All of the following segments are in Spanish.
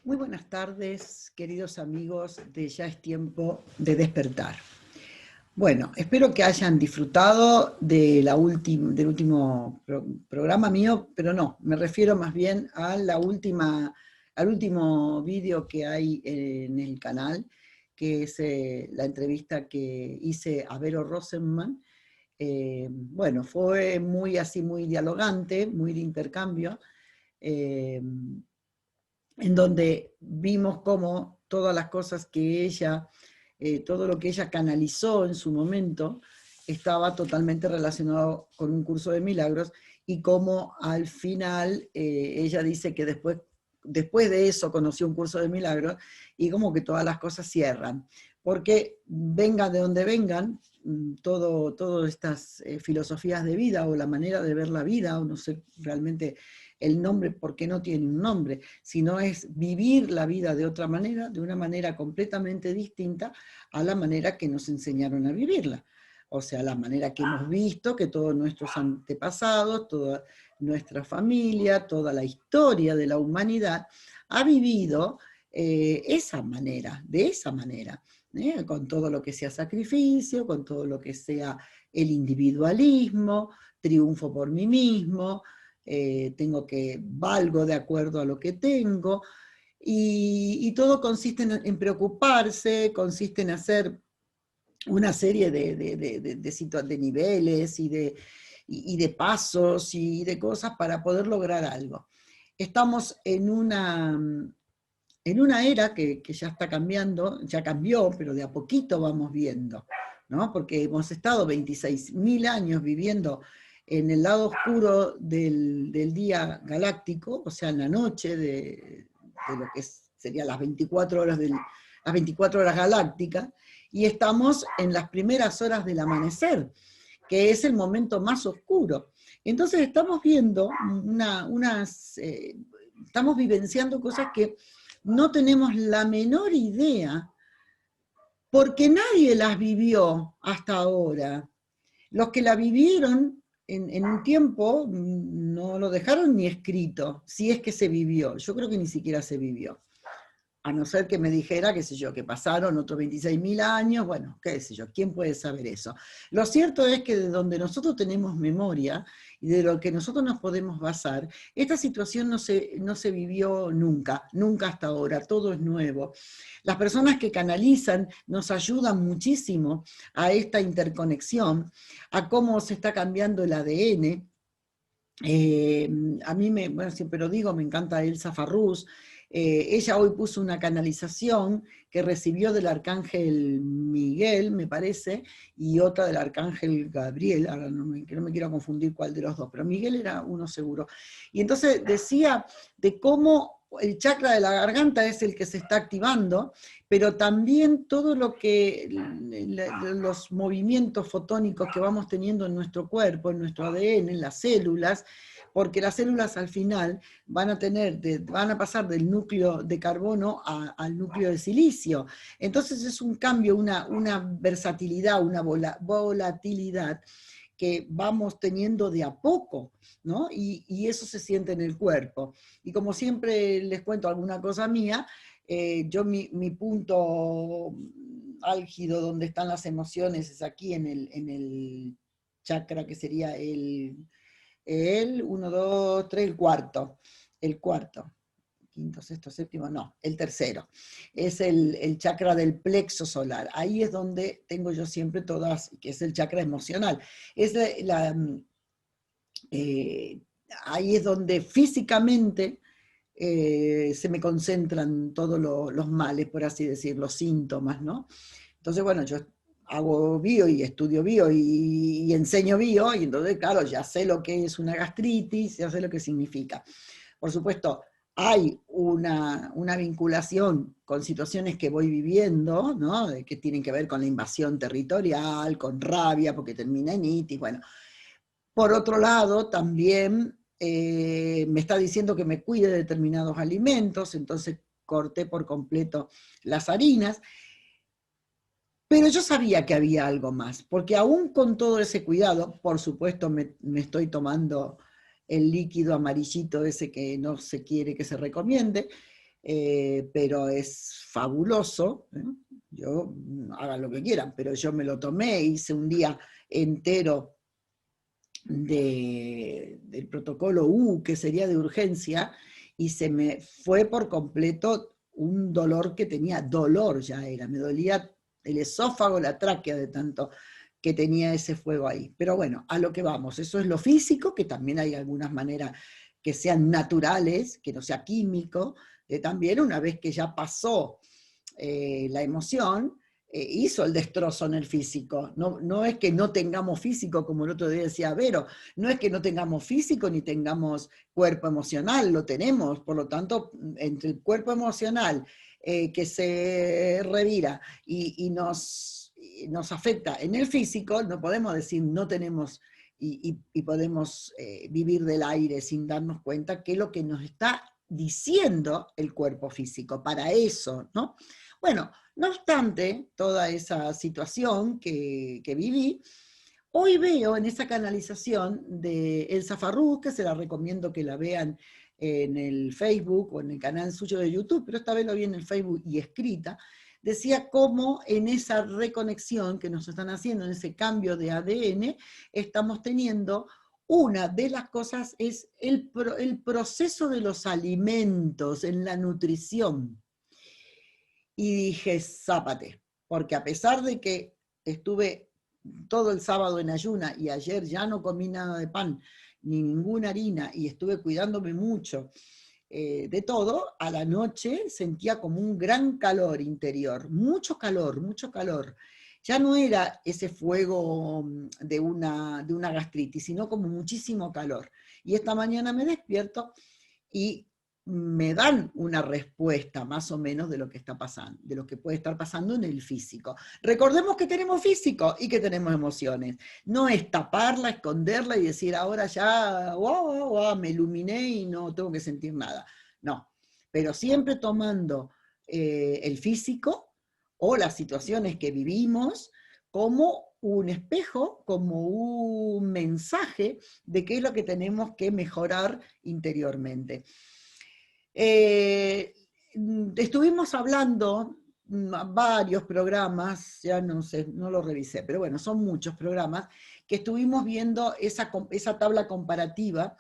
Muy buenas tardes, queridos amigos de Ya es tiempo de despertar. Bueno, espero que hayan disfrutado de del último programa mío, pero no, me refiero más bien a al último vídeo que hay en el canal, que es la entrevista que hice a Vero Rosenman. Bueno, fue muy así, muy dialogante, muy de intercambio. Eh, en donde vimos cómo todas las cosas que ella, todo lo que ella canalizó en su momento, estaba totalmente relacionado con un curso de milagros, y cómo al final ella dice que después de eso conoció un curso de milagros, y como que todas las cosas cierran. Porque vengan de donde vengan, todas estas filosofías de vida o la manera de ver la vida, o no sé realmente el nombre, porque no tiene un nombre, sino es vivir la vida de otra manera, de una manera completamente distinta a la manera que nos enseñaron a vivirla. O sea, la manera que hemos visto que todos nuestros antepasados, toda nuestra familia, toda la historia de la humanidad ha vivido esa manera, de esa manera, con todo lo que sea sacrificio, con todo lo que sea el individualismo, triunfo por mí mismo, valgo de acuerdo a lo que tengo, y todo consiste en preocuparse, consiste en hacer una serie de niveles y de pasos y de cosas para poder lograr algo. Estamos en una era que ya está cambiando, ya cambió, pero de a poquito vamos viendo, ¿no? Porque hemos estado 26.000 años viviendo en el lado oscuro del día galáctico, o sea, en la noche de lo que serían las 24 horas, las 24 horas galácticas, y estamos en las primeras horas del amanecer, que es el momento más oscuro. Entonces estamos viendo estamos vivenciando cosas que no tenemos la menor idea, porque nadie las vivió hasta ahora. Los que la vivieron en un tiempo no lo dejaron ni escrito, si es que se vivió. Yo creo que ni siquiera se vivió. A no ser que me dijera, qué sé yo, que pasaron otros 26.000 años, bueno, qué sé yo, ¿quién puede saber eso? Lo cierto es que de donde nosotros tenemos memoria y de lo que nosotros nos podemos basar, esta situación no se vivió nunca, nunca hasta ahora, todo es nuevo. Las personas que canalizan nos ayudan muchísimo a esta interconexión, a cómo se está cambiando el ADN. A mí, bueno, siempre lo digo, me encanta Elsa Farrús. Ella hoy puso una canalización que recibió del arcángel Miguel, me parece, y otra del arcángel Gabriel. Ahora no me quiero confundir cuál de los dos, pero Miguel era uno seguro. Y entonces decía de cómo el chakra de la garganta es el que se está activando, pero también todo lo que los movimientos fotónicos que vamos teniendo en nuestro cuerpo, en nuestro ADN, en las células, porque las células al final van a pasar del núcleo de carbono al núcleo de silicio. Entonces es un cambio, una versatilidad, una volatilidad que vamos teniendo de a poco, ¿no? Y eso se siente en el cuerpo. Y como siempre les cuento alguna cosa mía, yo mi punto álgido donde están las emociones es aquí en el chakra que sería el 1, 2, 3, el cuarto, quinto, sexto, séptimo, no, el tercero, es el chakra del plexo solar. Ahí es donde tengo yo siempre todas, que es el chakra emocional. Es eh, ahí es donde físicamente se me concentran todos los males, por así decir, los síntomas, ¿no? Entonces, bueno, yo hago bio y estudio bio y enseño bio, y entonces, claro, ya sé lo que es una gastritis, ya sé lo que significa. Por supuesto, hay una vinculación con situaciones que voy viviendo, ¿no? Que tienen que ver con la invasión territorial, con rabia, porque termina en itis, bueno. Por otro lado, también me está diciendo que me cuide de determinados alimentos, entonces corté por completo las harinas. Pero yo sabía que había algo más, porque aún con todo ese cuidado, por supuesto me estoy tomando el líquido amarillito ese que no se quiere que se recomiende, pero es fabuloso, ¿eh? Yo, hagan lo que quieran, pero yo me lo tomé, hice un día entero del protocolo U, que sería de urgencia, y se me fue por completo un dolor que tenía, dolor ya era, me dolía el esófago, la tráquea de tanto que tenía ese fuego ahí. Pero bueno, a lo que vamos, eso es lo físico, que también hay algunas maneras que sean naturales, que no sea químico, también una vez que ya pasó la emoción, hizo el destrozo en el físico. No, no es que no tengamos físico, como el otro día decía Vero, no es que no tengamos físico ni tengamos cuerpo emocional, lo tenemos, por lo tanto, entre el cuerpo emocional que se revira y nos afecta en el físico, no podemos decir no tenemos y podemos vivir del aire sin darnos cuenta que es lo que nos está diciendo el cuerpo físico, para eso, ¿no? Bueno, no obstante toda esa situación que viví, hoy veo en esa canalización de Elsa Farrús, que se la recomiendo que la vean en el Facebook o en el canal suyo de YouTube, pero esta vez lo vi en el Facebook y escrita, decía cómo en esa reconexión que nos están haciendo, en ese cambio de ADN, estamos teniendo, una de las cosas es el proceso de los alimentos en la nutrición. Y dije, zápate, porque a pesar de que estuve todo el sábado en ayuna y ayer ya no comí nada de pan, ni ninguna harina, y estuve cuidándome mucho de todo, a la noche sentía como un gran calor interior, mucho calor, mucho calor. Ya no era ese fuego de una gastritis, sino como muchísimo calor. Y esta mañana me despierto y me dan una respuesta más o menos de lo que está pasando, de lo que puede estar pasando en el físico. Recordemos que tenemos físico y que tenemos emociones. No es taparla, esconderla y decir ahora ya, wow, wow, me iluminé y no tengo que sentir nada. No, pero siempre tomando el físico o las situaciones que vivimos como un espejo, como un mensaje de qué es lo que tenemos que mejorar interiormente. Estuvimos hablando varios programas, ya no sé, no lo revisé, pero bueno, son muchos programas que estuvimos viendo esa tabla comparativa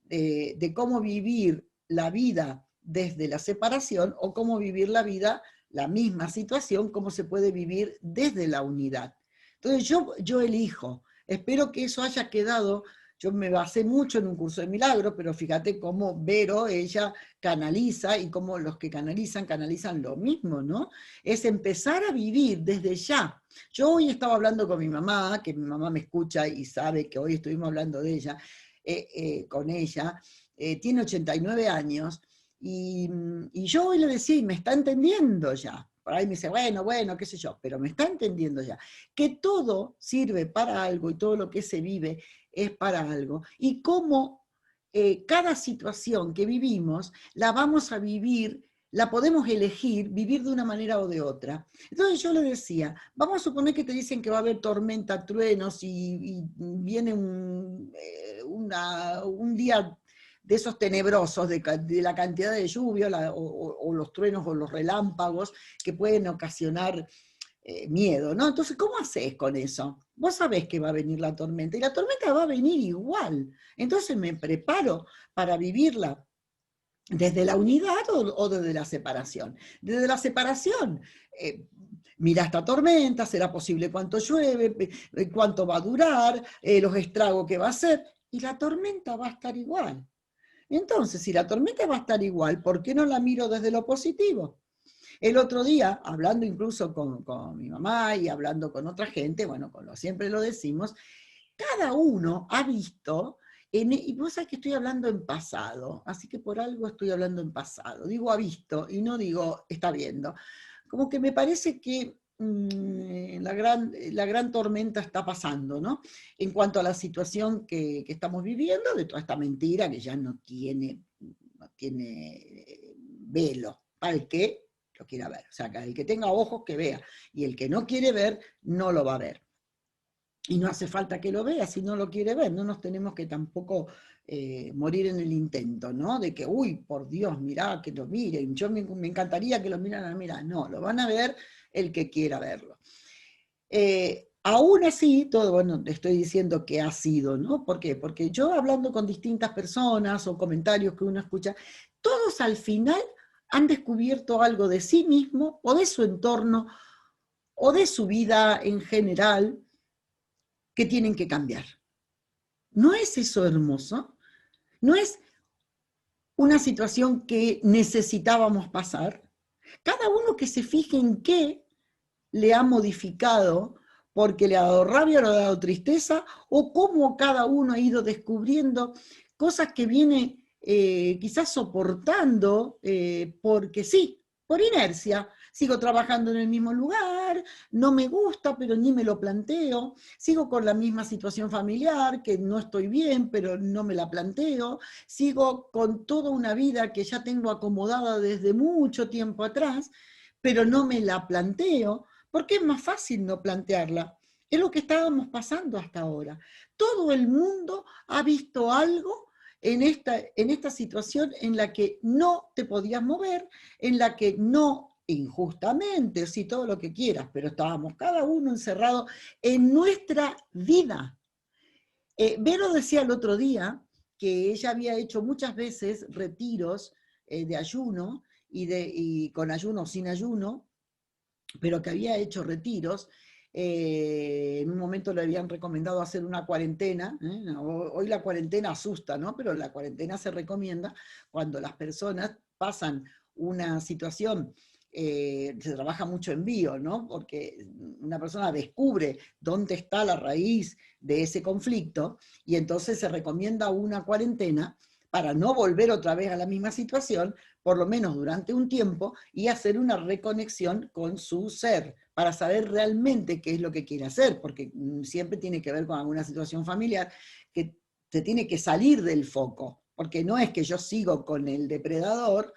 de cómo vivir la vida desde la separación o cómo vivir la vida, la misma situación, cómo se puede vivir desde la unidad. Entonces yo elijo, espero que eso haya quedado. Yo me basé mucho en un curso de milagros, pero fíjate cómo Vero, ella canaliza y cómo los que canalizan lo mismo, ¿no? Es empezar a vivir desde ya. Yo hoy estaba hablando con mi mamá, que mi mamá me escucha y sabe que hoy estuvimos hablando de ella, con ella, tiene 89 años, y yo hoy le decía, y me está entendiendo ya. Por ahí me dice, bueno, qué sé yo, pero me está entendiendo ya, que todo sirve para algo y todo lo que se vive es para algo. Y cómo cada situación que vivimos la vamos a vivir, la podemos elegir, vivir de una manera o de otra. Entonces yo le decía, vamos a suponer que te dicen que va a haber tormenta, truenos y viene un día de esos tenebrosos, de la cantidad de lluvia o los truenos o los relámpagos que pueden ocasionar miedo, ¿no? Entonces, ¿cómo haces con eso? Vos sabés que va a venir la tormenta y la tormenta va a venir igual. Entonces me preparo para vivirla desde la unidad o desde la separación. Desde la separación, mira esta tormenta, será posible cuánto llueve, cuánto va a durar, los estragos que va a hacer, y la tormenta va a estar igual. Entonces, si la tormenta va a estar igual, ¿por qué no la miro desde lo positivo? El otro día, hablando incluso con mi mamá y hablando con otra gente, bueno, siempre lo decimos, cada uno ha visto, y vos sabés que estoy hablando en pasado, así que por algo estoy hablando en pasado. Digo ha visto y no digo está viendo. Como que me parece que la gran tormenta está pasando, ¿no? En cuanto a la situación que estamos viviendo, de toda esta mentira que ya no tiene velo, para el que lo quiera ver. O sea, que el que tenga ojos que vea, y el que no quiere ver, no lo va a ver. y no hace falta que lo vea si no lo quiere ver, no nos tenemos que tampoco morir en el intento, ¿no? De que, uy, por Dios, mirá, que lo miren, yo me encantaría que lo miraran, mira, no, lo van a ver el que quiera verlo. Aún así, todo, bueno, te estoy diciendo que ha sido, ¿no? ¿Por qué? Porque yo hablando con distintas personas o comentarios que uno escucha, todos al final han descubierto algo de sí mismo o de su entorno o de su vida en general que tienen que cambiar. ¿No es eso hermoso? ¿No es una situación que necesitábamos pasar? Cada uno que se fije en qué le ha modificado porque le ha dado rabia o le ha dado tristeza, o cómo cada uno ha ido descubriendo cosas que viene quizás soportando porque sí, por inercia. Sigo trabajando en el mismo lugar, no me gusta, pero ni me lo planteo. Sigo con la misma situación familiar, que no estoy bien, pero no me la planteo. Sigo con toda una vida que ya tengo acomodada desde mucho tiempo atrás, pero no me la planteo, porque es más fácil no plantearla. Es lo que estábamos pasando hasta ahora. Todo el mundo ha visto algo en esta situación en la que no te podías mover, en la que no, injustamente, sí, todo lo que quieras, pero estábamos cada uno encerrado en nuestra vida. Vero decía el otro día que ella había hecho muchas veces retiros de ayuno y con ayuno o sin ayuno, pero que había hecho retiros. En un momento le habían recomendado hacer una cuarentena. Hoy la cuarentena asusta, ¿no? Pero la cuarentena se recomienda cuando las personas pasan una situación, se trabaja mucho en bio, ¿no? Porque una persona descubre dónde está la raíz de ese conflicto y entonces se recomienda una cuarentena para no volver otra vez a la misma situación, por lo menos durante un tiempo, y hacer una reconexión con su ser, para saber realmente qué es lo que quiere hacer, porque siempre tiene que ver con alguna situación familiar que se tiene que salir del foco, porque no es que yo sigo con el depredador,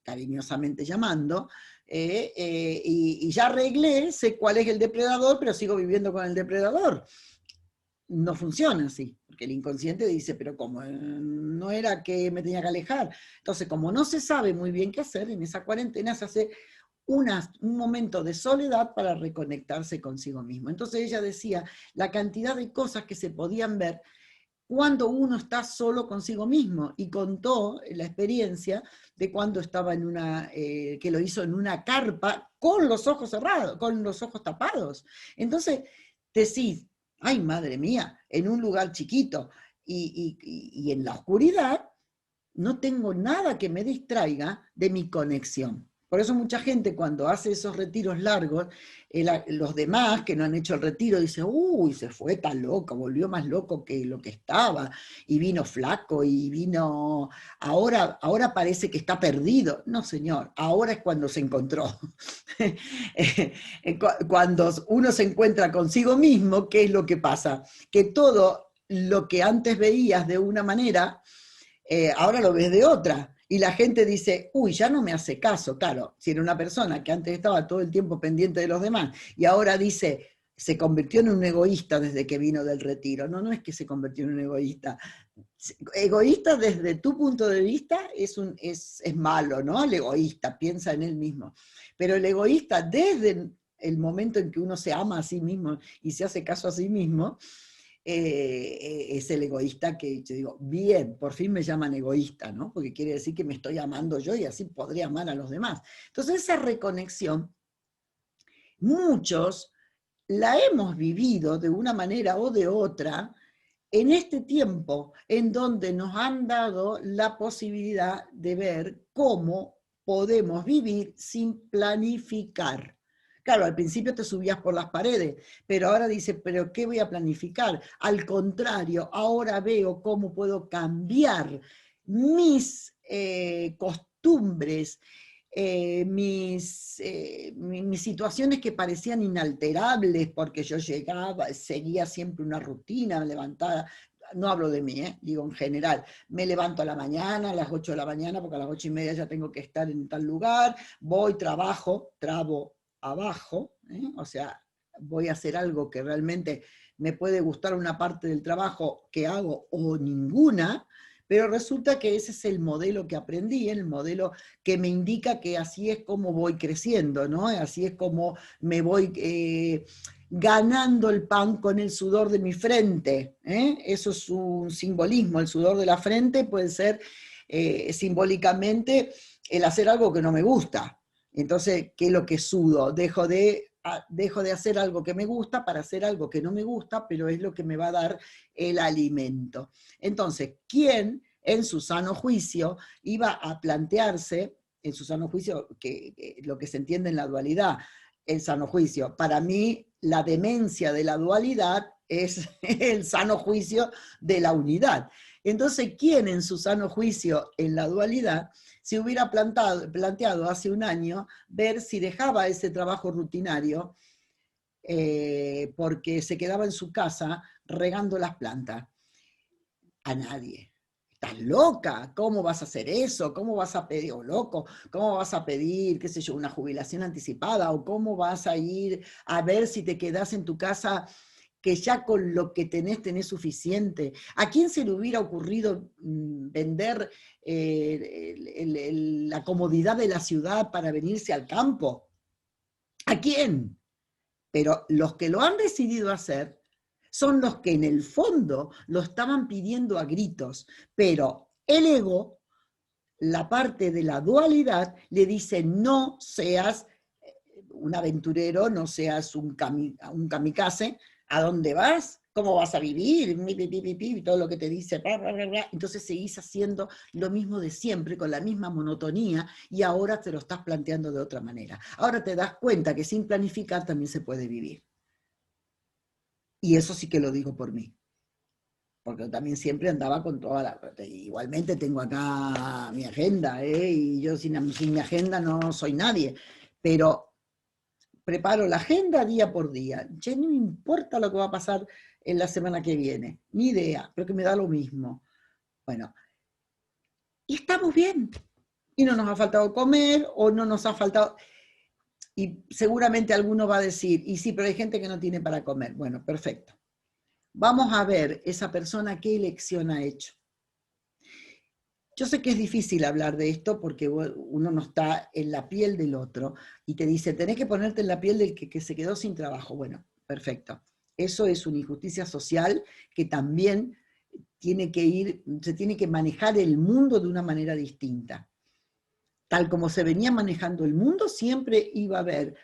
cariñosamente llamando, y ya arreglé, sé cuál es el depredador, pero sigo viviendo con el depredador. No funciona así, porque el inconsciente dice, pero como no era que me tenía que alejar. Entonces, como no se sabe muy bien qué hacer, en esa cuarentena se hace un momento de soledad para reconectarse consigo mismo. Entonces ella decía la cantidad de cosas que se podían ver cuando uno está solo consigo mismo, y contó la experiencia de cuando estaba en que lo hizo en una carpa con los ojos cerrados, con los ojos tapados. Entonces decís, ay madre mía, en un lugar chiquito y en la oscuridad, no tengo nada que me distraiga de mi conexión. Por eso mucha gente cuando hace esos retiros largos, los demás que no han hecho el retiro dicen, uy, se fue tan loco, volvió más loco que lo que estaba, y vino flaco, y vino, ahora parece que está perdido. No, señor, ahora es cuando se encontró. Cuando uno se encuentra consigo mismo, ¿qué es lo que pasa? Que todo lo que antes veías de una manera, ahora lo ves de otra. Y la gente dice, uy, ya no me hace caso. Claro, si era una persona que antes estaba todo el tiempo pendiente de los demás y ahora dice, se convirtió en un egoísta desde que vino del retiro. No, no es que se convirtió en un egoísta. Egoísta desde tu punto de vista es malo, ¿no? El egoísta piensa en él mismo. Pero el egoísta desde el momento en que uno se ama a sí mismo y se hace caso a sí mismo, es el egoísta que yo digo, bien, por fin me llaman egoísta, ¿no? Porque quiere decir que me estoy amando yo y así podría amar a los demás. Entonces esa reconexión, muchos la hemos vivido de una manera o de otra en este tiempo en donde nos han dado la posibilidad de ver cómo podemos vivir sin planificar. Claro, al principio te subías por las paredes, pero ahora dices, ¿pero qué voy a planificar? Al contrario, ahora veo cómo puedo cambiar mis costumbres, mis situaciones que parecían inalterables, porque yo llegaba, seguía siempre una rutina, me levantaba, no hablo de mí, digo en general, me levanto a la mañana, a las 8 de la mañana, porque a las 8:30 ya tengo que estar en tal lugar, voy, trabajo, trabo abajo, o sea, voy a hacer algo que realmente me puede gustar una parte del trabajo que hago o ninguna, pero resulta que ese es el modelo que aprendí, el modelo que me indica que así es como voy creciendo, ¿no? Así es como me voy ganando el pan con el sudor de mi frente. Eso es un simbolismo, el sudor de la frente puede ser simbólicamente el hacer algo que no me gusta. Entonces, ¿qué es lo que sudo? Dejo de hacer algo que me gusta para hacer algo que no me gusta, pero es lo que me va a dar el alimento. Entonces, ¿quién en su sano juicio iba a plantearse, en su sano juicio, que lo que se entiende en la dualidad, el sano juicio? Para mí, la demencia de la dualidad es el sano juicio de la unidad. Entonces, ¿quién en su sano juicio en la dualidad se hubiera planteado hace un año ver si dejaba ese trabajo rutinario porque se quedaba en su casa regando las plantas? A nadie. ¿Estás loca? ¿Cómo vas a hacer eso? ¿Cómo vas a pedir, o loco, cómo vas a pedir, qué sé yo, una jubilación anticipada? ¿O cómo vas a ir a ver si te quedás en tu casa que ya con lo que tenés suficiente? ¿A quién se le hubiera ocurrido vender la comodidad de la ciudad para venirse al campo? ¿A quién? Pero los que lo han decidido hacer son los que en el fondo lo estaban pidiendo a gritos, pero el ego, la parte de la dualidad, le dice no seas un aventurero, no seas un kamikaze. ¿A dónde vas? ¿Cómo vas a vivir? Todo lo que te dice. Entonces seguís haciendo lo mismo de siempre, con la misma monotonía, y ahora te lo estás planteando de otra manera. Ahora te das cuenta que sin planificar también se puede vivir. Y eso sí que lo digo por mí, porque también siempre andaba con toda la... Igualmente tengo acá mi agenda, y yo sin mi agenda no soy nadie, pero preparo la agenda día por día. Ya no me importa lo que va a pasar en la semana que viene, ni idea, pero que me da lo mismo. Bueno, y estamos bien. Y no nos ha faltado comer, o no nos ha faltado... Y seguramente alguno va a decir, y sí, pero hay gente que no tiene para comer. Bueno, perfecto. Vamos a ver esa persona qué elección ha hecho. Yo sé que es difícil hablar de esto porque uno no está en la piel del otro y te dice, tenés que ponerte en la piel del que se quedó sin trabajo. Bueno, perfecto. Eso es una injusticia social que también se tiene que manejar el mundo de una manera distinta. Tal como se venía manejando el mundo, siempre iba a haber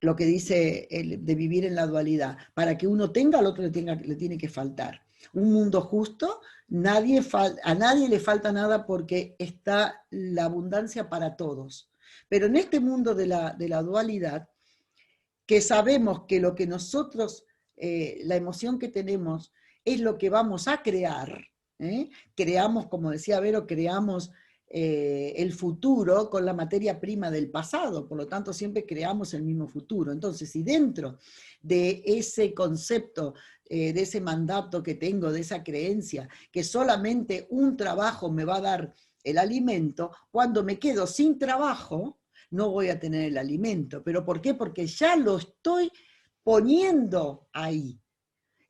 lo que dice de vivir en la dualidad. Para que uno tenga, al otro le tiene que faltar. Un mundo justo, a nadie le falta nada porque está la abundancia para todos. Pero en este mundo de la dualidad, que sabemos que lo que nosotros, la emoción que tenemos, es lo que vamos a crear, creamos, como decía Vero, creamos el futuro con la materia prima del pasado, por lo tanto siempre creamos el mismo futuro. Entonces, si dentro de ese concepto, de ese mandato que tengo, de esa creencia, que solamente un trabajo me va a dar el alimento, cuando me quedo sin trabajo, no voy a tener el alimento. ¿Pero por qué? Porque ya lo estoy poniendo ahí.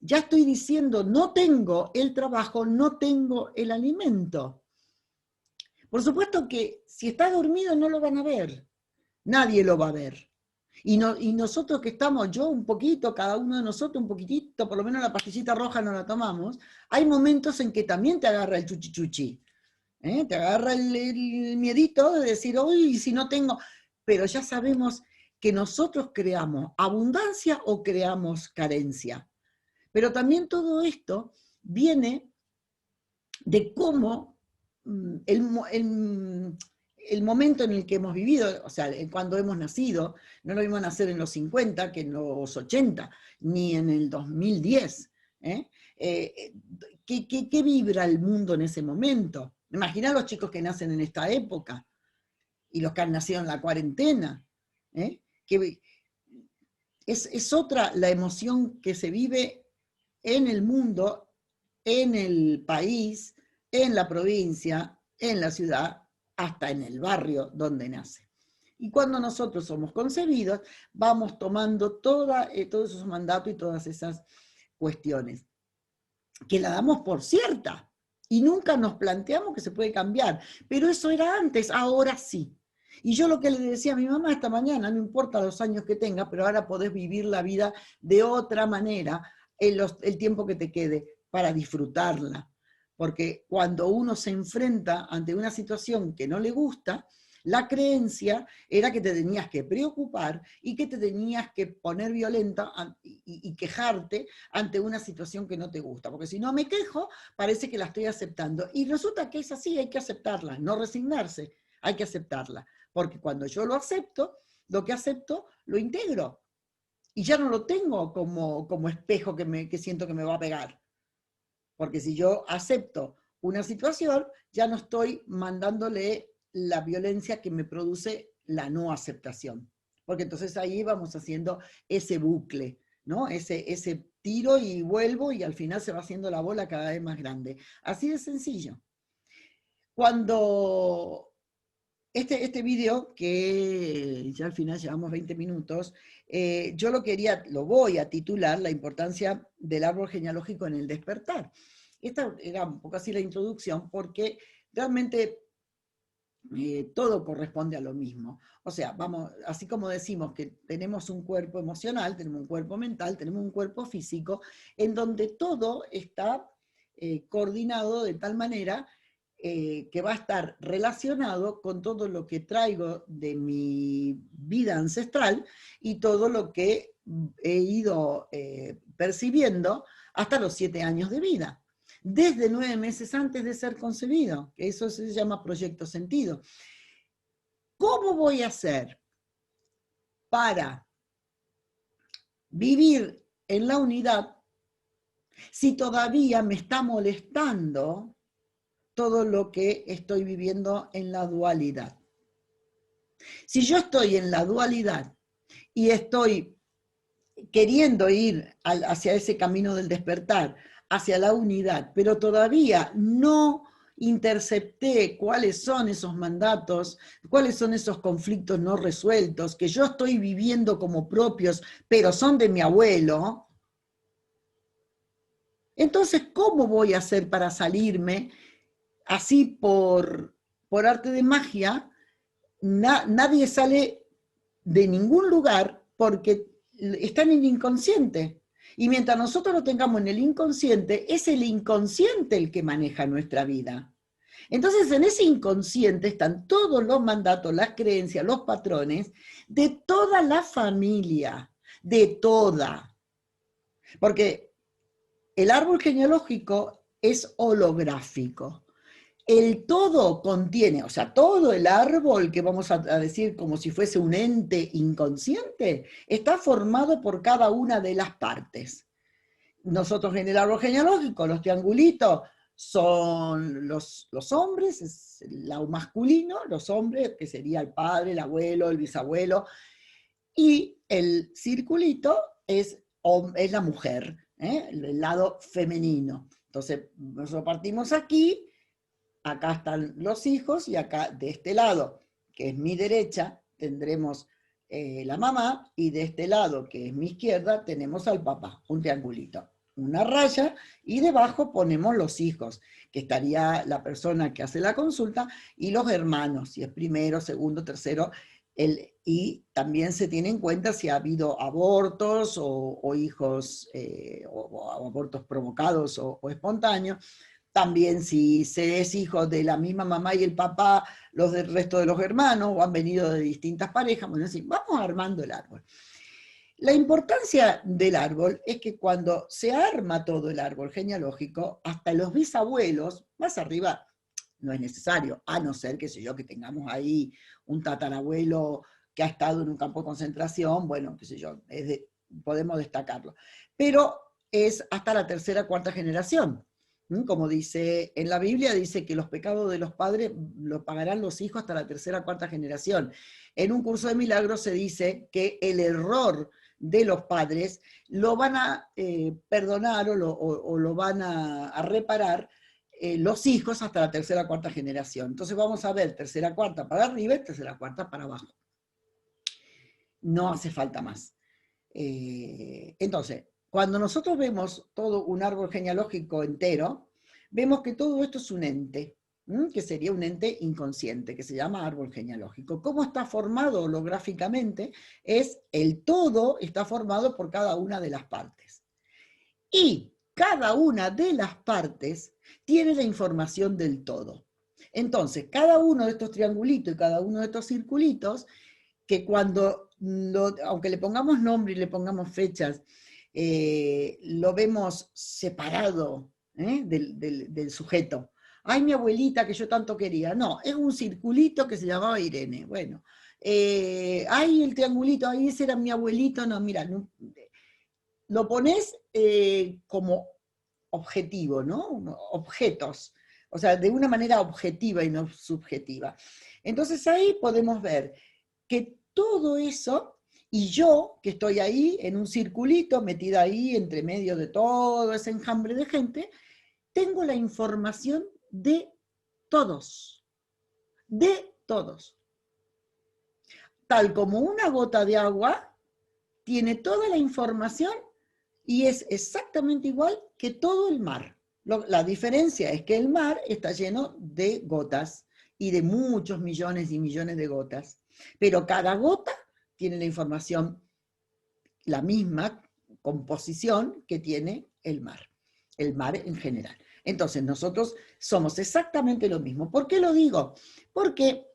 Ya estoy diciendo, no tengo el trabajo, no tengo el alimento. Por supuesto que si está dormido no lo van a ver, nadie lo va a ver. Y nosotros que estamos, yo un poquito, cada uno de nosotros un poquitito, por lo menos la pastillita roja no la tomamos, hay momentos en que también te agarra el chuchi-chuchi. Te agarra el miedito de decir, uy, si no tengo... Pero ya sabemos que nosotros creamos abundancia o creamos carencia. Pero también todo esto viene de cómo el momento en el que hemos vivido, o sea, cuando hemos nacido, no lo mismo nacer en los 50 que en los 80, ni en el 2010. ¿Qué vibra el mundo en ese momento? Imagina los chicos que nacen en esta época y los que han nacido en la cuarentena. Que es otra la emoción que se vive en el mundo, en el país, en la provincia, en la ciudad, hasta en el barrio donde nace. Y cuando nosotros somos concebidos, vamos tomando todos esos mandatos y todas esas cuestiones, que la damos por cierta y nunca nos planteamos que se puede cambiar. Pero eso era antes, ahora sí. Y yo lo que le decía a mi mamá esta mañana, no importa los años que tengas, pero ahora podés vivir la vida de otra manera el tiempo que te quede para disfrutarla. Porque cuando uno se enfrenta ante una situación que no le gusta, la creencia era que te tenías que preocupar y que te tenías que poner violenta y quejarte ante una situación que no te gusta. Porque si no me quejo, parece que la estoy aceptando. Y resulta que es así, hay que aceptarla, no resignarse, hay que aceptarla. Porque cuando yo lo acepto, lo que acepto lo integro. Y ya no lo tengo como espejo que siento que me va a pegar. Porque si yo acepto una situación, ya no estoy mandándole la violencia que me produce la no aceptación. Porque entonces ahí vamos haciendo ese bucle, ¿no? Ese tiro y vuelvo y al final se va haciendo la bola cada vez más grande. Así de sencillo. Cuando este video, que ya al final llevamos 20 minutos, yo lo voy a titular La importancia del árbol genealógico en el despertar. Esta era un poco así la introducción, porque realmente todo corresponde a lo mismo. O sea, vamos, así como decimos que tenemos un cuerpo emocional, tenemos un cuerpo mental, tenemos un cuerpo físico, en donde todo está coordinado de tal manera que va a estar relacionado con todo lo que traigo de mi vida ancestral y todo lo que he ido percibiendo hasta los 7 años de vida. Desde 9 meses antes de ser concebido, que eso se llama proyecto sentido. ¿Cómo voy a hacer para vivir en la unidad si todavía me está molestando todo lo que estoy viviendo en la dualidad? Si yo estoy en la dualidad y estoy queriendo ir hacia ese camino del despertar, hacia la unidad, pero todavía no intercepté cuáles son esos mandatos, cuáles son esos conflictos no resueltos que yo estoy viviendo como propios, pero son de mi abuelo, entonces, ¿cómo voy a hacer para salirme así por arte de magia? Nadie sale de ningún lugar porque está en el inconsciente. Y mientras nosotros lo tengamos en el inconsciente, es el inconsciente el que maneja nuestra vida. Entonces, en ese inconsciente están todos los mandatos, las creencias, los patrones de toda la familia, de toda. Porque el árbol genealógico es holográfico. El todo contiene, o sea, todo el árbol, que vamos a decir como si fuese un ente inconsciente, está formado por cada una de las partes. Nosotros en el árbol genealógico, los triangulitos son los hombres, es el lado masculino, los hombres, que sería el padre, el abuelo, el bisabuelo, y el circulito es la mujer, el lado femenino. Entonces, nosotros partimos aquí. Acá están los hijos y acá de este lado, que es mi derecha, tendremos la mamá y de este lado, que es mi izquierda, tenemos al papá, un triangulito, una raya y debajo ponemos los hijos, que estaría la persona que hace la consulta y los hermanos, si es primero, segundo, tercero, y también se tiene en cuenta si ha habido abortos o hijos o abortos provocados o espontáneos. También si se es hijo de la misma mamá y el papá, los del resto de los hermanos, o han venido de distintas parejas, bueno, así, vamos armando el árbol. La importancia del árbol es que cuando se arma todo el árbol genealógico, hasta los bisabuelos, más arriba no es necesario, a no ser, qué sé yo, que tengamos ahí un tatarabuelo que ha estado en un campo de concentración, bueno, qué sé yo, podemos destacarlo. Pero es hasta la tercera, cuarta generación. Como dice en la Biblia, dice que los pecados de los padres los pagarán los hijos hasta la tercera, cuarta generación. En un curso de milagros se dice que el error de los padres lo van a perdonar o lo van a reparar los hijos hasta la tercera, cuarta generación. Entonces vamos a ver tercera, cuarta para arriba y tercera, cuarta para abajo. No hace falta más. Entonces, cuando nosotros vemos todo un árbol genealógico entero, vemos que todo esto es un ente, que sería un ente inconsciente, que se llama árbol genealógico. ¿Cómo está formado holográficamente? Es el todo está formado por cada una de las partes. Y cada una de las partes tiene la información del todo. Entonces, cada uno de estos triangulitos y cada uno de estos circulitos, que cuando, aunque le pongamos nombre y le pongamos fechas, lo vemos separado del sujeto. Ay, mi abuelita que yo tanto quería. No, es un circulito que se llamaba Irene. Bueno, ay, el triangulito, ay, ese era mi abuelito. No, mira, no, lo pones como objetivo, ¿no? Objetos, o sea, de una manera objetiva y no subjetiva. Entonces ahí podemos ver que todo eso, y yo, que estoy ahí en un circulito, metida ahí entre medio de todo ese enjambre de gente, tengo la información de todos, de todos. Tal como una gota de agua tiene toda la información y es exactamente igual que todo el mar. La diferencia es que el mar está lleno de gotas y de muchos millones y millones de gotas, pero cada gota tiene la información, la misma composición que tiene el mar en general. Entonces nosotros somos exactamente lo mismo. ¿Por qué lo digo? Porque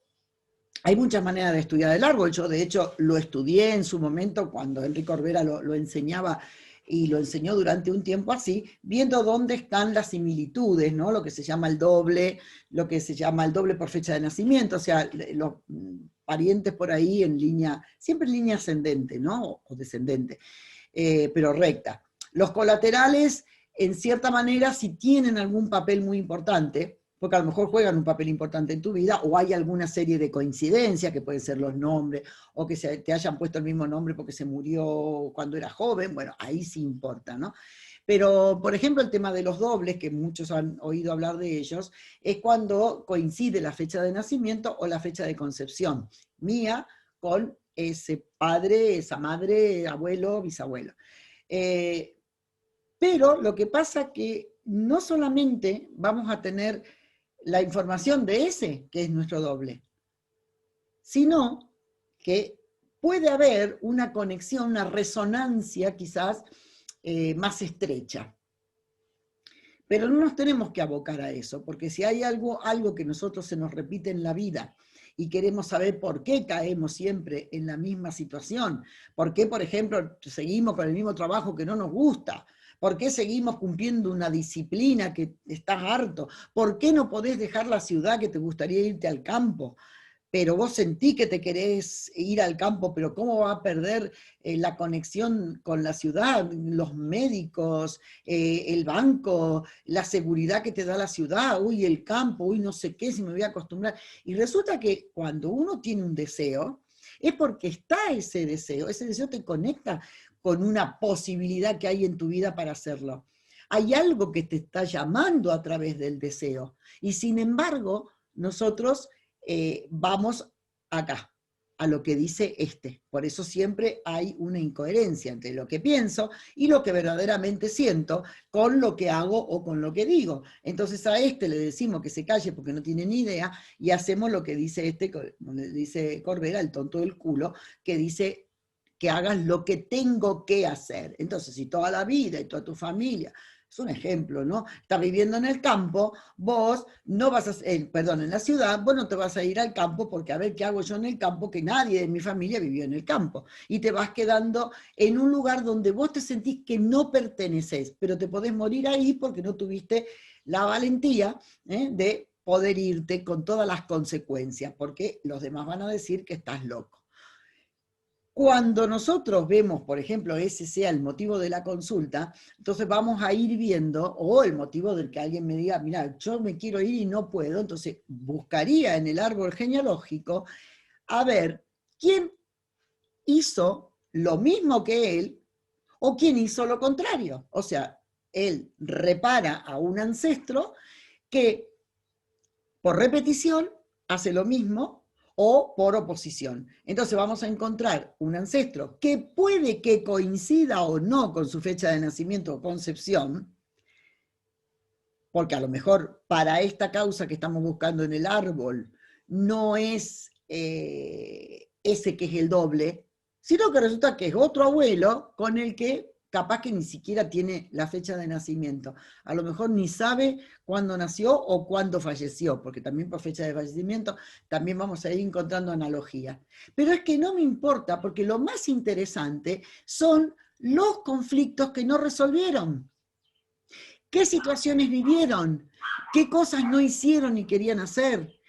hay muchas maneras de estudiar el árbol. Yo, de hecho, lo estudié en su momento cuando Enrique Corbera lo enseñaba, y lo enseñó durante un tiempo así, viendo dónde están las similitudes, ¿no? Lo que se llama el doble, lo que se llama el doble por fecha de nacimiento, o sea, los parientes por ahí en línea, siempre en línea ascendente, ¿no? O descendente, pero recta. Los colaterales, en cierta manera, si tienen algún papel muy importante, porque a lo mejor juegan un papel importante en tu vida, o hay alguna serie de coincidencias, que pueden ser los nombres, o que te hayan puesto el mismo nombre porque se murió cuando era joven, bueno, ahí sí importa, ¿no? Pero, por ejemplo, el tema de los dobles, que muchos han oído hablar de ellos, es cuando coincide la fecha de nacimiento o la fecha de concepción mía con ese padre, esa madre, abuelo, bisabuelo. Pero lo que pasa es que no solamente vamos a tener la información de ese, que es nuestro doble, sino que puede haber una conexión, una resonancia quizás más estrecha. Pero no nos tenemos que abocar a eso, porque si hay algo que nosotros se nos repite en la vida y queremos saber por qué caemos siempre en la misma situación, por qué, por ejemplo, seguimos con el mismo trabajo que no nos gusta, ¿por qué seguimos cumpliendo una disciplina que estás harto? ¿Por qué no podés dejar la ciudad que te gustaría irte al campo? Pero vos sentís que te querés ir al campo, pero ¿cómo va a perder la conexión con la ciudad, los médicos, el banco, la seguridad que te da la ciudad, uy, el campo, uy, no sé qué, si me voy a acostumbrar? Y resulta que cuando uno tiene un deseo, es porque está ese deseo te conecta con una posibilidad que hay en tu vida para hacerlo. Hay algo que te está llamando a través del deseo. Y sin embargo, nosotros vamos acá, a lo que dice este. Por eso siempre hay una incoherencia entre lo que pienso y lo que verdaderamente siento con lo que hago o con lo que digo. Entonces a este le decimos que se calle porque no tiene ni idea y hacemos lo que dice este, dice Corbera, el tonto del culo, que dice que hagas lo que tengo que hacer. Entonces, si toda la vida y toda tu familia, es un ejemplo, ¿no? Estás viviendo en el campo, vos no vas a, perdón, en la ciudad, vos no te vas a ir al campo porque a ver qué hago yo en el campo, que nadie de mi familia vivió en el campo. Y te vas quedando en un lugar donde vos te sentís que no perteneces, pero te podés morir ahí porque no tuviste la valentía de poder irte con todas las consecuencias, porque los demás van a decir que estás loco. Cuando nosotros vemos, por ejemplo, ese sea el motivo de la consulta, entonces vamos a ir viendo, o el motivo del que alguien me diga, mira, yo me quiero ir y no puedo, entonces buscaría en el árbol genealógico a ver quién hizo lo mismo que él o quién hizo lo contrario. O sea, él repara a un ancestro que por repetición hace lo mismo, o por oposición. Entonces vamos a encontrar un ancestro que puede que coincida o no con su fecha de nacimiento o concepción, porque a lo mejor para esta causa que estamos buscando en el árbol no es ese que es el doble, sino que resulta que es otro abuelo con el que capaz que ni siquiera tiene la fecha de nacimiento. A lo mejor ni sabe cuándo nació o cuándo falleció, porque también por fecha de fallecimiento también vamos a ir encontrando analogías. Pero es que no me importa, porque lo más interesante son los conflictos que no resolvieron. ¿Qué situaciones vivieron? ¿Qué cosas no hicieron y querían hacer?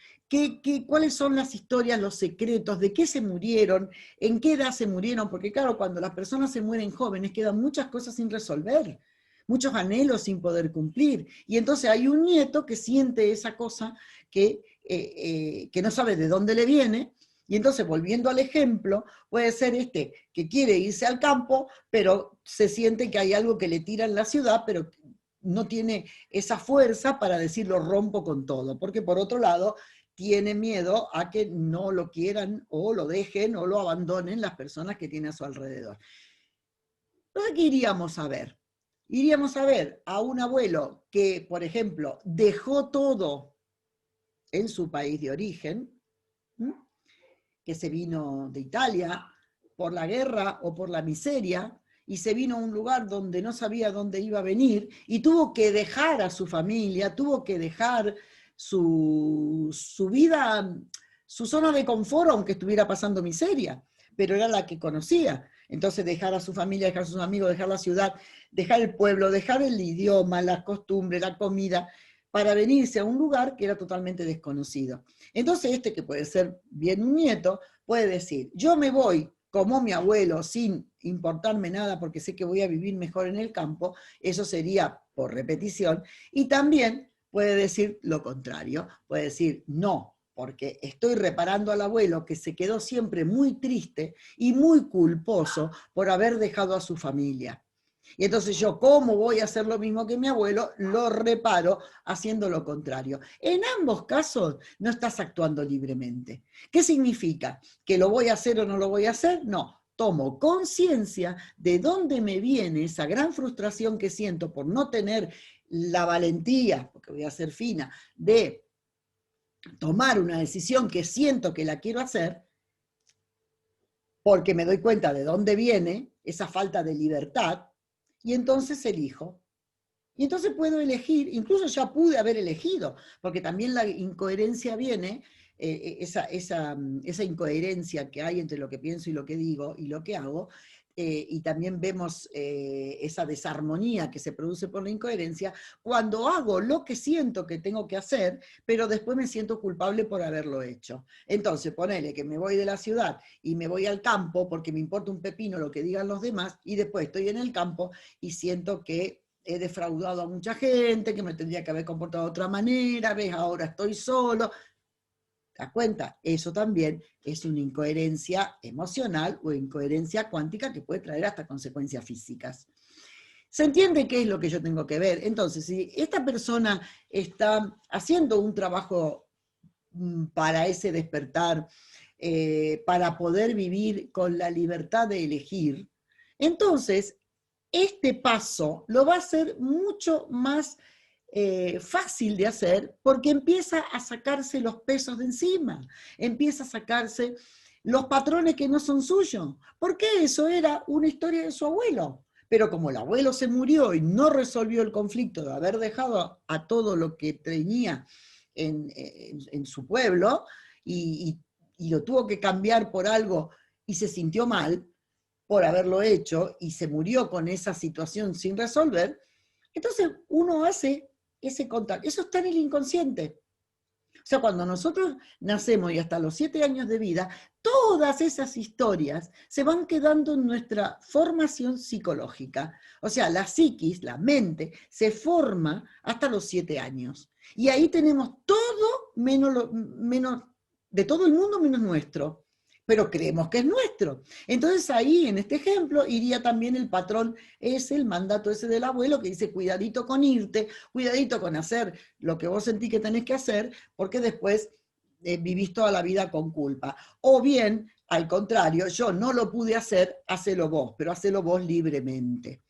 ¿Cuáles son las historias, los secretos? ¿De qué se murieron? ¿En qué edad se murieron? Porque claro, cuando las personas se mueren jóvenes quedan muchas cosas sin resolver, muchos anhelos sin poder cumplir. Y entonces hay un nieto que siente esa cosa que no sabe de dónde le viene. Y entonces, volviendo al ejemplo, puede ser que quiere irse al campo, pero se siente que hay algo que le tira en la ciudad, pero no tiene esa fuerza para decir lo rompo con todo, porque por otro lado tiene miedo a que no lo quieran o lo dejen o lo abandonen las personas que tiene a su alrededor. Entonces, ¿qué iríamos a ver? Iríamos a ver a un abuelo que, por ejemplo, dejó todo en su país de origen, que se vino de Italia por la guerra o por la miseria, y se vino a un lugar donde no sabía dónde iba a venir, y tuvo que dejar a su familia, tuvo que dejar su vida, su zona de confort, aunque estuviera pasando miseria, pero era la que conocía. Entonces dejar a su familia, dejar a sus amigos, dejar la ciudad, dejar el pueblo, dejar el idioma, las costumbres, la comida, para venirse a un lugar que era totalmente desconocido. Entonces que puede ser bien un nieto, puede decir, yo me voy como mi abuelo, sin importarme nada porque sé que voy a vivir mejor en el campo, eso sería por repetición, y también puede decir lo contrario, puede decir no, porque estoy reparando al abuelo que se quedó siempre muy triste y muy culposo por haber dejado a su familia. Y entonces yo, ¿cómo voy a hacer lo mismo que mi abuelo? Lo reparo haciendo lo contrario. En ambos casos no estás actuando libremente. ¿Qué significa? ¿Que lo voy a hacer o no lo voy a hacer? No. Tomo conciencia de dónde me viene esa gran frustración que siento por no tener la valentía, porque voy a ser fina, de tomar una decisión que siento que la quiero hacer, porque me doy cuenta de dónde viene esa falta de libertad, y entonces elijo. Y entonces puedo elegir, incluso ya pude haber elegido, porque también la incoherencia viene, esa incoherencia que hay entre lo que pienso y lo que digo y lo que hago, y también vemos esa desarmonía que se produce por la incoherencia, cuando hago lo que siento que tengo que hacer, pero después me siento culpable por haberlo hecho. Entonces, ponele que me voy de la ciudad y me voy al campo porque me importa un pepino lo que digan los demás, y después estoy en el campo y siento que he defraudado a mucha gente, que me tendría que haber comportado de otra manera, ves, ahora estoy solo. ¿Te das cuenta? Eso también es una incoherencia emocional o incoherencia cuántica que puede traer hasta consecuencias físicas. ¿Se entiende qué es lo que yo tengo que ver? Entonces, si esta persona está haciendo un trabajo para ese despertar, para poder vivir con la libertad de elegir, entonces este paso lo va a hacer mucho más fácil de hacer, porque empieza a sacarse los pesos de encima, empieza a sacarse los patrones que no son suyos, porque eso era una historia de su abuelo. Pero como el abuelo se murió y no resolvió el conflicto de haber dejado a todo lo que tenía en su pueblo, y lo tuvo que cambiar por algo y se sintió mal por haberlo hecho y se murió con esa situación sin resolver, entonces uno hace ese contacto. Eso está en el inconsciente. O sea, cuando nosotros nacemos y hasta los 7 años de vida, todas esas historias se van quedando en nuestra formación psicológica. O sea, la psiquis, la mente, se forma hasta los 7 años. Y ahí tenemos todo menos de todo el mundo menos nuestro, pero creemos que es nuestro. Entonces ahí, en este ejemplo, iría también el patrón ese, el mandato ese del abuelo, que dice, cuidadito con irte, cuidadito con hacer lo que vos sentís que tenés que hacer, porque después vivís toda la vida con culpa. O bien, al contrario, yo no lo pude hacer, hacelo vos, pero hacelo vos libremente.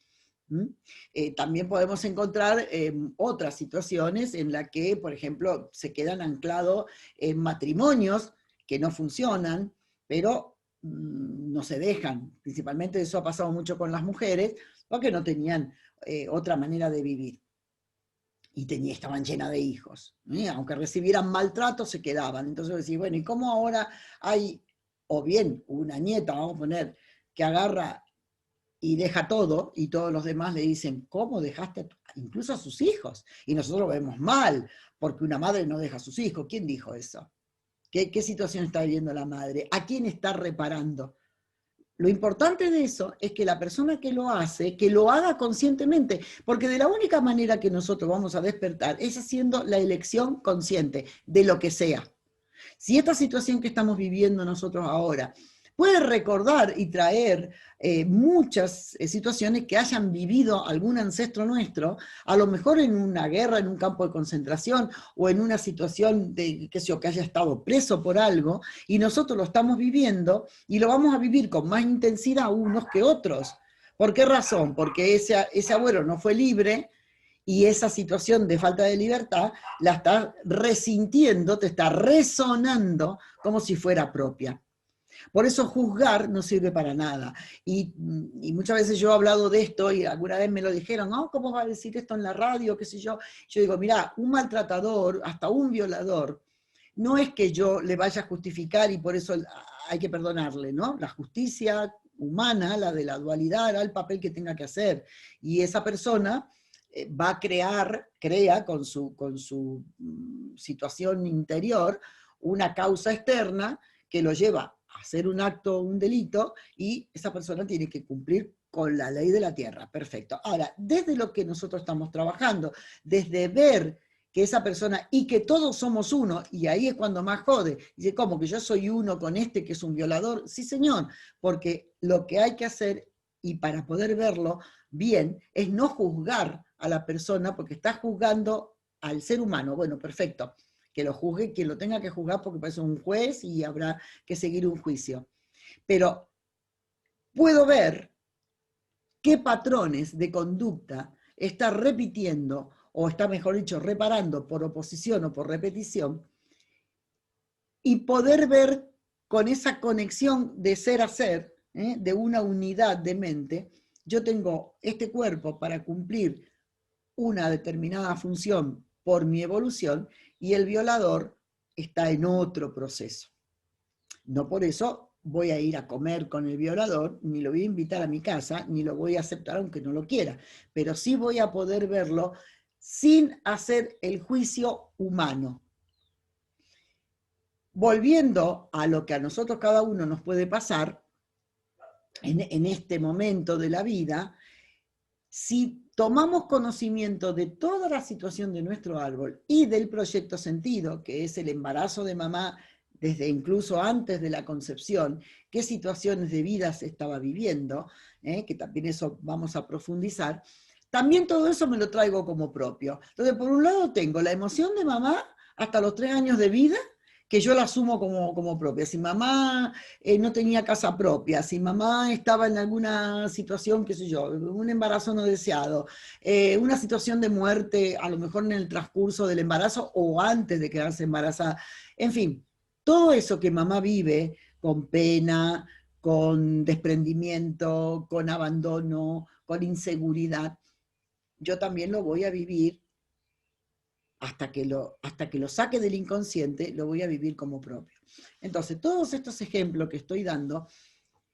También podemos encontrar otras situaciones en las que, por ejemplo, se quedan anclados en matrimonios que no funcionan, pero no se dejan. Principalmente eso ha pasado mucho con las mujeres, porque no tenían otra manera de vivir. Y estaban llenas de hijos. Aunque recibieran maltrato, se quedaban. Entonces decís, bueno, ¿y cómo ahora hay, o bien una nieta, vamos a poner, que agarra y deja todo, y todos los demás le dicen, ¿cómo dejaste incluso a sus hijos? Y nosotros lo vemos mal, porque una madre no deja a sus hijos. ¿Quién dijo eso? ¿Qué situación está viviendo la madre? ¿A quién está reparando? Lo importante de eso es que la persona que lo hace, que lo haga conscientemente, porque de la única manera que nosotros vamos a despertar es haciendo la elección consciente de lo que sea. Si esta situación que estamos viviendo nosotros ahora puede recordar y traer muchas situaciones que hayan vivido algún ancestro nuestro, a lo mejor en una guerra, en un campo de concentración, o en una situación de, qué sé yo, que haya estado preso por algo, y nosotros lo estamos viviendo, y lo vamos a vivir con más intensidad unos que otros. ¿Por qué razón? Porque ese abuelo no fue libre, y esa situación de falta de libertad la estás resintiendo, te está resonando como si fuera propia. Por eso juzgar no sirve para nada. Y muchas veces yo he hablado de esto y alguna vez me lo dijeron, ¿no? ¿Cómo va a decir esto en la radio? ¿Qué sé yo? Yo digo, mirá, un maltratador, hasta un violador, no es que yo le vaya a justificar y por eso hay que perdonarle, ¿no? La justicia humana, la de la dualidad, hará el papel que tenga que hacer. Y esa persona va a crea con su situación interior una causa externa que lo lleva a hacer un acto, un delito, y esa persona tiene que cumplir con la ley de la tierra. Perfecto. Ahora, desde lo que nosotros estamos trabajando, desde ver que esa persona, y que todos somos uno, y ahí es cuando más jode, dice, ¿cómo que yo soy uno con este que es un violador? Sí, señor, porque lo que hay que hacer, y para poder verlo bien, es no juzgar a la persona, porque está juzgando al ser humano. Bueno, perfecto, que lo juzgue quien lo tenga que juzgar, porque parece un juez y habrá que seguir un juicio. Pero puedo ver qué patrones de conducta está repitiendo, o está, mejor dicho, reparando por oposición o por repetición, y poder ver con esa conexión de ser a ser, de una unidad de mente, yo tengo este cuerpo para cumplir una determinada función por mi evolución, y el violador está en otro proceso. No por eso voy a ir a comer con el violador, ni lo voy a invitar a mi casa, ni lo voy a aceptar aunque no lo quiera, pero sí voy a poder verlo sin hacer el juicio humano. Volviendo a lo que a nosotros cada uno nos puede pasar en este momento de la vida, si tomamos conocimiento de toda la situación de nuestro árbol y del proyecto sentido, que es el embarazo de mamá desde incluso antes de la concepción, qué situaciones de vida se estaba viviendo, que también eso vamos a profundizar, también todo eso me lo traigo como propio. Entonces, por un lado tengo la emoción de mamá hasta los 3 años de vida, que yo la asumo como propia. Si mamá no tenía casa propia, si mamá estaba en alguna situación, qué sé yo, un embarazo no deseado, una situación de muerte, a lo mejor en el transcurso del embarazo o antes de quedarse embarazada, en fin, todo eso que mamá vive con pena, con desprendimiento, con abandono, con inseguridad, yo también lo voy a vivir hasta que lo saque del inconsciente, lo voy a vivir como propio. Entonces, todos estos ejemplos que estoy dando,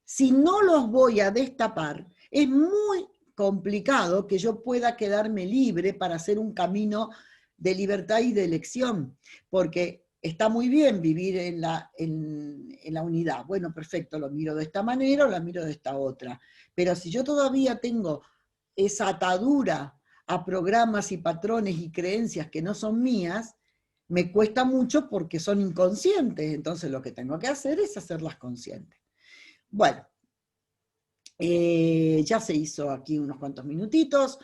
si no los voy a destapar, es muy complicado que yo pueda quedarme libre para hacer un camino de libertad y de elección, porque está muy bien vivir en la unidad. Bueno, perfecto, lo miro de esta manera o lo miro de esta otra. Pero si yo todavía tengo esa atadura a programas y patrones y creencias que no son mías, me cuesta mucho porque son inconscientes. Entonces lo que tengo que hacer es hacerlas conscientes. Bueno, ya se hizo aquí unos cuantos minutitos.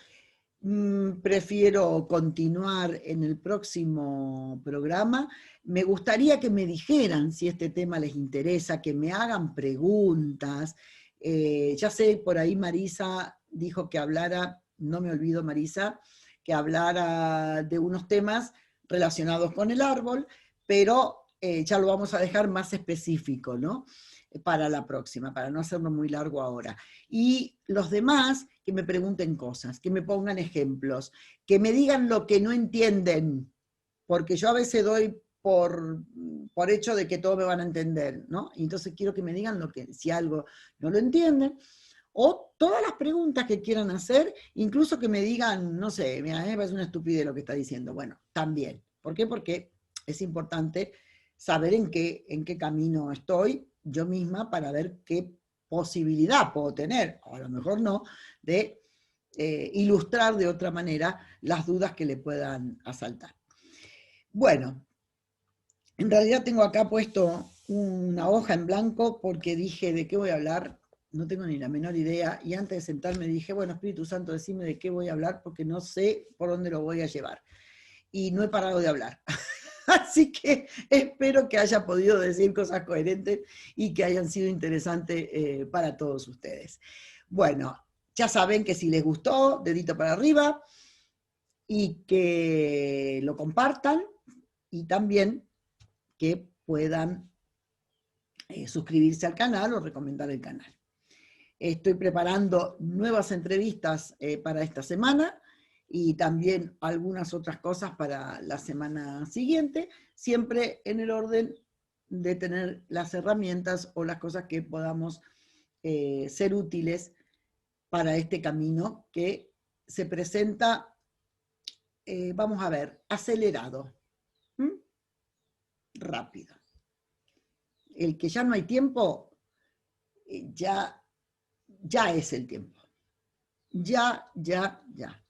prefiero continuar en el próximo programa. Me gustaría que me dijeran si este tema les interesa, que me hagan preguntas. Ya sé, por ahí Marisa dijo que hablara, no me olvido Marisa, que hablara de unos temas relacionados con el árbol, pero ya lo vamos a dejar más específico, ¿no? Para la próxima, para no hacerlo muy largo ahora. Y los demás, que me pregunten cosas, que me pongan ejemplos, que me digan lo que no entienden, porque yo a veces doy por hecho de que todo me van a entender, ¿no? Y entonces quiero que me digan lo que, si algo no lo entienden, o todas las preguntas que quieran hacer, incluso que me digan, no sé, mira, me parece una estupidez lo que está diciendo. Bueno, también. ¿Por qué? Porque es importante saber en qué camino estoy yo misma para ver qué posibilidad puedo tener, o a lo mejor no, de ilustrar de otra manera las dudas que le puedan asaltar. Bueno, en realidad tengo acá puesto una hoja en blanco porque dije de qué voy a hablar, no tengo ni la menor idea, y antes de sentarme dije, bueno, Espíritu Santo, decime de qué voy a hablar porque no sé por dónde lo voy a llevar. Y no he parado de hablar. Así que espero que haya podido decir cosas coherentes y que hayan sido interesantes para todos ustedes. Bueno, ya saben que si les gustó, dedito para arriba, y que lo compartan, y también que puedan suscribirse al canal o recomendar el canal. Estoy preparando nuevas entrevistas para esta semana y también algunas otras cosas para la semana siguiente, siempre en el orden de tener las herramientas o las cosas que podamos ser útiles para este camino que se presenta, vamos a ver, acelerado, rápido. El que ya no hay tiempo, ya es el tiempo. Ya.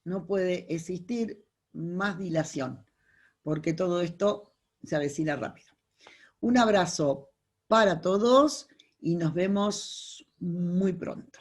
No puede existir más dilación, porque todo esto se avecina rápido. Un abrazo para todos y nos vemos muy pronto.